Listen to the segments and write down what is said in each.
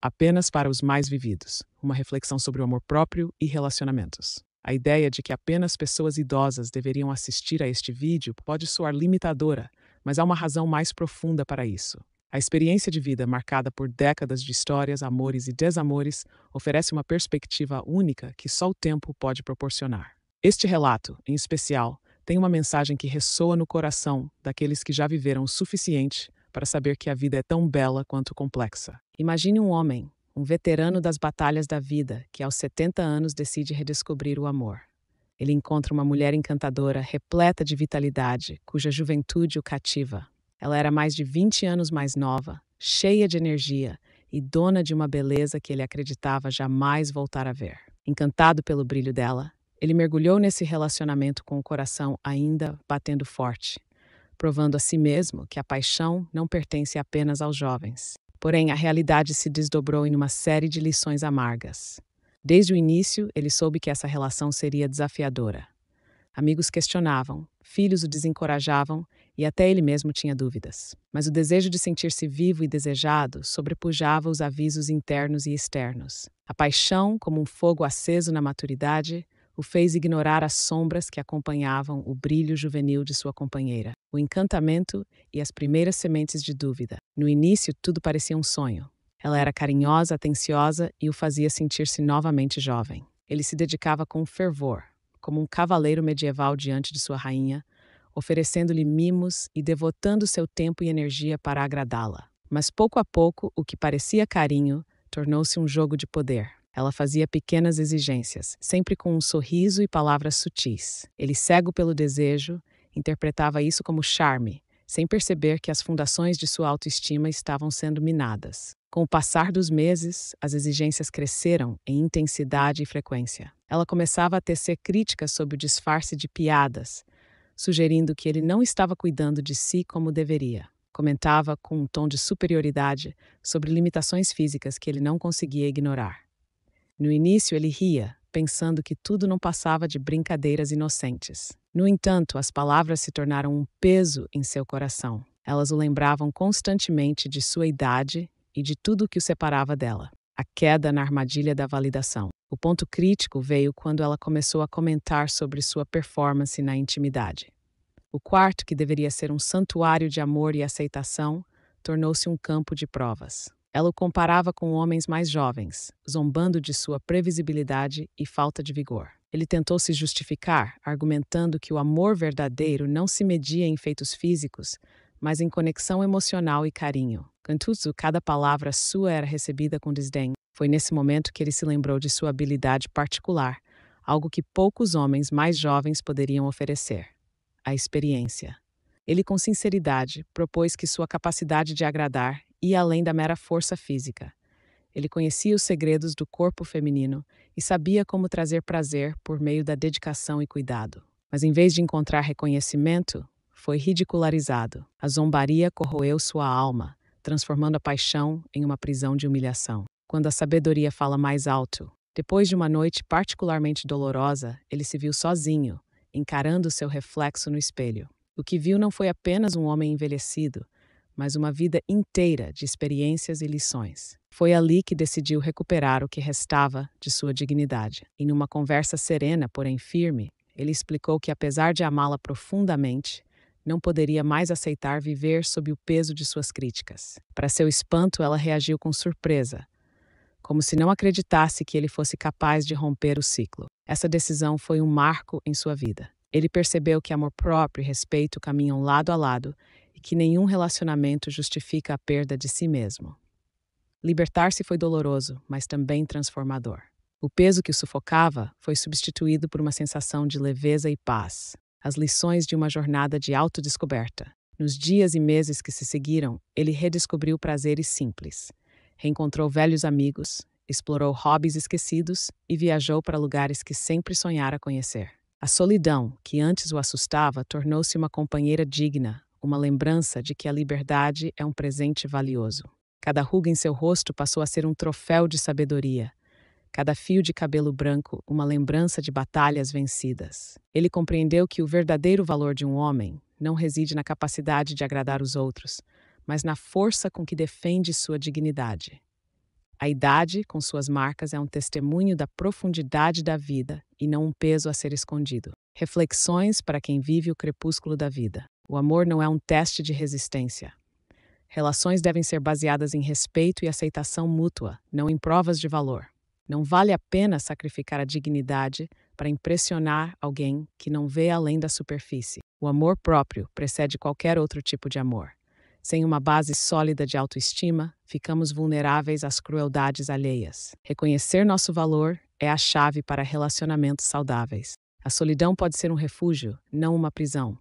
apenas para os mais vividos, uma reflexão sobre o amor próprio e relacionamentos. A ideia de que apenas pessoas idosas deveriam assistir a este vídeo pode soar limitadora, mas há uma razão mais profunda para isso. A experiência de vida, marcada por décadas de histórias, amores e desamores, oferece uma perspectiva única que só o tempo pode proporcionar. Este relato, em especial, tem uma mensagem que ressoa no coração daqueles que já viveram o suficiente para saber que a vida é tão bela quanto complexa. Imagine um homem, um veterano das batalhas da vida, que aos 70 anos decide redescobrir o amor. Ele encontra uma mulher encantadora, repleta de vitalidade, cuja juventude o cativa. Ela era mais de 20 anos mais nova, cheia de energia e dona de uma beleza que ele acreditava jamais voltar a ver. Encantado pelo brilho dela, ele mergulhou nesse relacionamento com o coração ainda batendo forte, provando a si mesmo que a paixão não pertence apenas aos jovens. Porém, a realidade se desdobrou em uma série de lições amargas. Desde o início, ele soube que essa relação seria desafiadora. Amigos questionavam, filhos o desencorajavam e até ele mesmo tinha dúvidas. Mas o desejo de sentir-se vivo e desejado sobrepujava os avisos internos e externos. A paixão, como um fogo aceso na maturidade, o fez ignorar as sombras que acompanhavam o brilho juvenil de sua companheira, o encantamento e as primeiras sementes de dúvida. No início, tudo parecia um sonho. Ela era carinhosa, atenciosa e o fazia sentir-se novamente jovem. Ele se dedicava com fervor, como um cavaleiro medieval diante de sua rainha, oferecendo-lhe mimos e devotando seu tempo e energia para agradá-la. Mas pouco a pouco, o que parecia carinho tornou-se um jogo de poder. Ela fazia pequenas exigências, sempre com um sorriso e palavras sutis. Ele, cego pelo desejo, interpretava isso como charme, sem perceber que as fundações de sua autoestima estavam sendo minadas. Com o passar dos meses, as exigências cresceram em intensidade e frequência. Ela começava a tecer críticas sob o disfarce de piadas, sugerindo que ele não estava cuidando de si como deveria. Comentava com um tom de superioridade sobre limitações físicas que ele não conseguia ignorar. No início, ele ria, pensando que tudo não passava de brincadeiras inocentes. No entanto, as palavras se tornaram um peso em seu coração. Elas o lembravam constantemente de sua idade e de tudo o que o separava dela. A queda na armadilha da validação. O ponto crítico veio quando ela começou a comentar sobre sua performance na intimidade. O quarto, que deveria ser um santuário de amor e aceitação, tornou-se um campo de provas. Ela o comparava com homens mais jovens, zombando de sua previsibilidade e falta de vigor. Ele tentou se justificar, argumentando que o amor verdadeiro não se media em feitos físicos, mas em conexão emocional e carinho. Contudo, cada palavra sua era recebida com desdém. Foi nesse momento que ele se lembrou de sua habilidade particular, algo que poucos homens mais jovens poderiam oferecer: a experiência. Ele, com sinceridade, propôs que sua capacidade de agradar ia além da mera força física. Ele conhecia os segredos do corpo feminino e sabia como trazer prazer por meio da dedicação e cuidado. Mas em vez de encontrar reconhecimento, foi ridicularizado. A zombaria corroeu sua alma, transformando a paixão em uma prisão de humilhação. Quando a sabedoria fala mais alto, depois de uma noite particularmente dolorosa, ele se viu sozinho, encarando seu reflexo no espelho. O que viu não foi apenas um homem envelhecido, mas uma vida inteira de experiências e lições. Foi ali que decidiu recuperar o que restava de sua dignidade. E numa conversa serena, porém firme, ele explicou que, apesar de amá-la profundamente, não poderia mais aceitar viver sob o peso de suas críticas. Para seu espanto, ela reagiu com surpresa, como se não acreditasse que ele fosse capaz de romper o ciclo. Essa decisão foi um marco em sua vida. Ele percebeu que amor próprio e respeito caminham lado a lado e que nenhum relacionamento justifica a perda de si mesmo. Libertar-se foi doloroso, mas também transformador. O peso que o sufocava foi substituído por uma sensação de leveza e paz, as lições de uma jornada de autodescoberta. Nos dias e meses que se seguiram, ele redescobriu prazeres simples, reencontrou velhos amigos, explorou hobbies esquecidos e viajou para lugares que sempre sonhara conhecer. A solidão, que antes o assustava, tornou-se uma companheira digna, uma lembrança de que a liberdade é um presente valioso. Cada ruga em seu rosto passou a ser um troféu de sabedoria. Cada fio de cabelo branco, uma lembrança de batalhas vencidas. Ele compreendeu que o verdadeiro valor de um homem não reside na capacidade de agradar os outros, mas na força com que defende sua dignidade. A idade, com suas marcas, é um testemunho da profundidade da vida e não um peso a ser escondido. Reflexões para quem vive o crepúsculo da vida. O amor não é um teste de resistência. Relações devem ser baseadas em respeito e aceitação mútua, não em provas de valor. Não vale a pena sacrificar a dignidade para impressionar alguém que não vê além da superfície. O amor próprio precede qualquer outro tipo de amor. Sem uma base sólida de autoestima, ficamos vulneráveis às crueldades alheias. Reconhecer nosso valor é a chave para relacionamentos saudáveis. A solidão pode ser um refúgio, não uma prisão.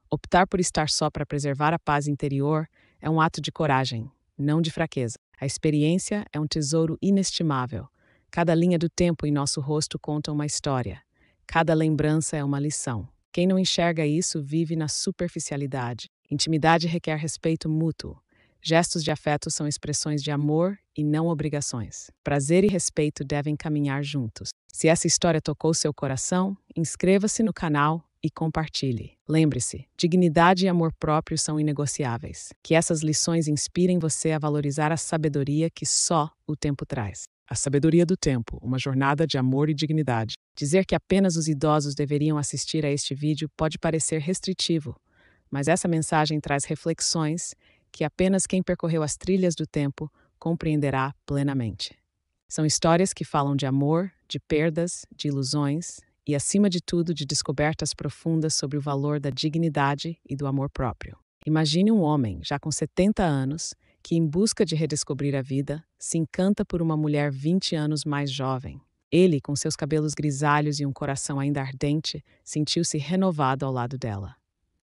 Optar por estar só para preservar a paz interior é um ato de coragem, não de fraqueza. A experiência é um tesouro inestimável. Cada linha do tempo em nosso rosto conta uma história. Cada lembrança é uma lição. Quem não enxerga isso vive na superficialidade. Intimidade requer respeito mútuo. Gestos de afeto são expressões de amor e não obrigações. Prazer e respeito devem caminhar juntos. Se essa história tocou seu coração, inscreva-se no canal e compartilhe. Lembre-se, dignidade e amor próprio são inegociáveis. Que essas lições inspirem você a valorizar a sabedoria que só o tempo traz. A sabedoria do tempo, uma jornada de amor e dignidade. Dizer que apenas os idosos deveriam assistir a este vídeo pode parecer restritivo, mas essa mensagem traz reflexões que apenas quem percorreu as trilhas do tempo compreenderá plenamente. São histórias que falam de amor, de perdas, de ilusões e, acima de tudo, de descobertas profundas sobre o valor da dignidade e do amor próprio. Imagine um homem, já com 70 anos, que, em busca de redescobrir a vida, se encanta por uma mulher 20 anos mais jovem. Ele, com seus cabelos grisalhos e um coração ainda ardente, sentiu-se renovado ao lado dela.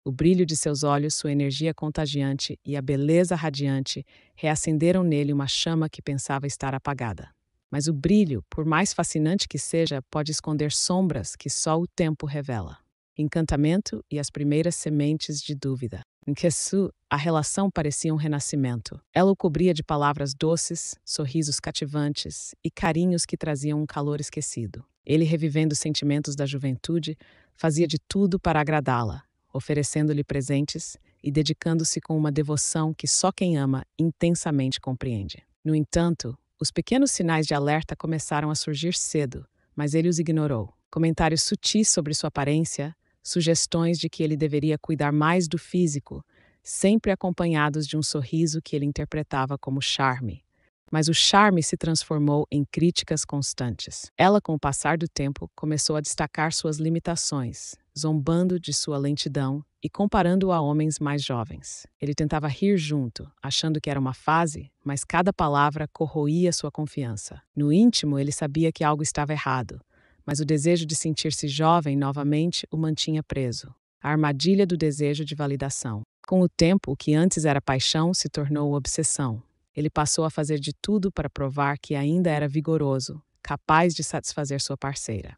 O brilho de seus olhos, sua energia contagiante e a beleza radiante reacenderam nele uma chama que pensava estar apagada. Mas o brilho, por mais fascinante que seja, pode esconder sombras que só o tempo revela. Encantamento e as primeiras sementes de dúvida. Em Kessu, a relação parecia um renascimento. Ela o cobria de palavras doces, sorrisos cativantes e carinhos que traziam um calor esquecido. Ele, revivendo os sentimentos da juventude, fazia de tudo para agradá-la, oferecendo-lhe presentes e dedicando-se com uma devoção que só quem ama intensamente compreende. No entanto, os pequenos sinais de alerta começaram a surgir cedo, mas ele os ignorou. Comentários sutis sobre sua aparência, sugestões de que ele deveria cuidar mais do físico, sempre acompanhados de um sorriso que ele interpretava como charme. Mas o charme se transformou em críticas constantes. Ela, com o passar do tempo, começou a destacar suas limitações, zombando de sua lentidão e comparando-o a homens mais jovens. Ele tentava rir junto, achando que era uma fase, mas cada palavra corroía sua confiança. No íntimo, ele sabia que algo estava errado, mas o desejo de sentir-se jovem novamente o mantinha preso. A armadilha do desejo de validação. Com o tempo, o que antes era paixão se tornou obsessão. Ele passou a fazer de tudo para provar que ainda era vigoroso, capaz de satisfazer sua parceira.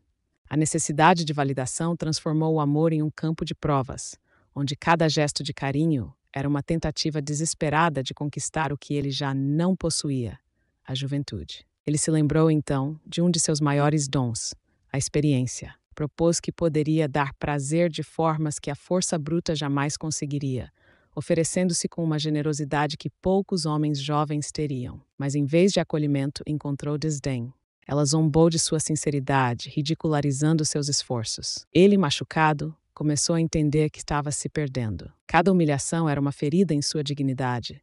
A necessidade de validação transformou o amor em um campo de provas, onde cada gesto de carinho era uma tentativa desesperada de conquistar o que ele já não possuía, a juventude. Ele se lembrou, então, de um de seus maiores dons, a experiência. Propôs que poderia dar prazer de formas que a força bruta jamais conseguiria, oferecendo-se com uma generosidade que poucos homens jovens teriam. Mas, em vez de acolhimento, encontrou desdém. Ela zombou de sua sinceridade, ridicularizando seus esforços. Ele, machucado, começou a entender que estava se perdendo. Cada humilhação era uma ferida em sua dignidade,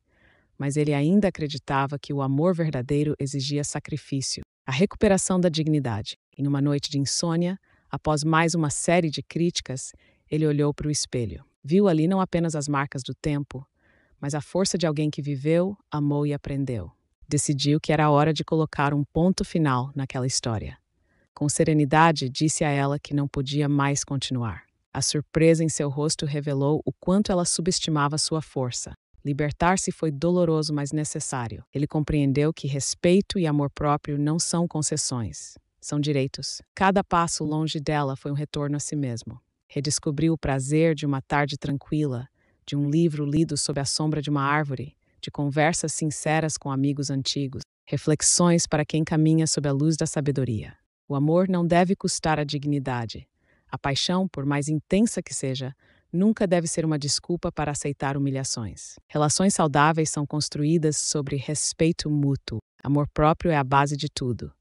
mas ele ainda acreditava que o amor verdadeiro exigia sacrifício. A recuperação da dignidade. Em uma noite de insônia, após mais uma série de críticas, ele olhou para o espelho. Viu ali não apenas as marcas do tempo, mas a força de alguém que viveu, amou e aprendeu. Decidiu que era hora de colocar um ponto final naquela história. Com serenidade, disse a ela que não podia mais continuar. A surpresa em seu rosto revelou o quanto ela subestimava sua força. Libertar-se foi doloroso, mas necessário. Ele compreendeu que respeito e amor próprio não são concessões, são direitos. Cada passo longe dela foi um retorno a si mesmo. Redescobriu o prazer de uma tarde tranquila, de um livro lido sob a sombra de uma árvore, de conversas sinceras com amigos antigos, reflexões para quem caminha sob a luz da sabedoria. O amor não deve custar a dignidade. A paixão, por mais intensa que seja, nunca deve ser uma desculpa para aceitar humilhações. Relações saudáveis são construídas sobre respeito mútuo. Amor próprio é a base de tudo.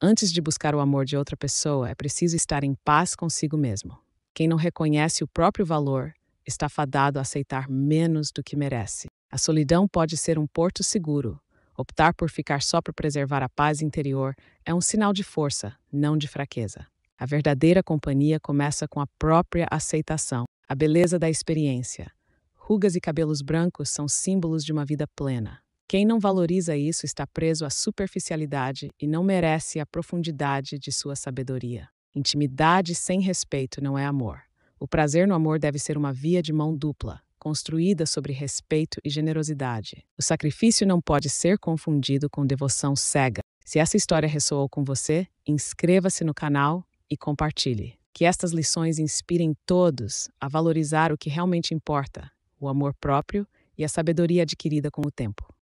Antes de buscar o amor de outra pessoa, é preciso estar em paz consigo mesmo. Quem não reconhece o próprio valor está fadado a aceitar menos do que merece. A solidão pode ser um porto seguro. Optar por ficar só para preservar a paz interior é um sinal de força, não de fraqueza. A verdadeira companhia começa com a própria aceitação, a beleza da experiência. Rugas e cabelos brancos são símbolos de uma vida plena. Quem não valoriza isso está preso à superficialidade e não merece a profundidade de sua sabedoria. Intimidade sem respeito não é amor. O prazer no amor deve ser uma via de mão dupla, construída sobre respeito e generosidade. O sacrifício não pode ser confundido com devoção cega. Se essa história ressoou com você, inscreva-se no canal e compartilhe. Que estas lições inspirem todos a valorizar o que realmente importa, o amor próprio e a sabedoria adquirida com o tempo.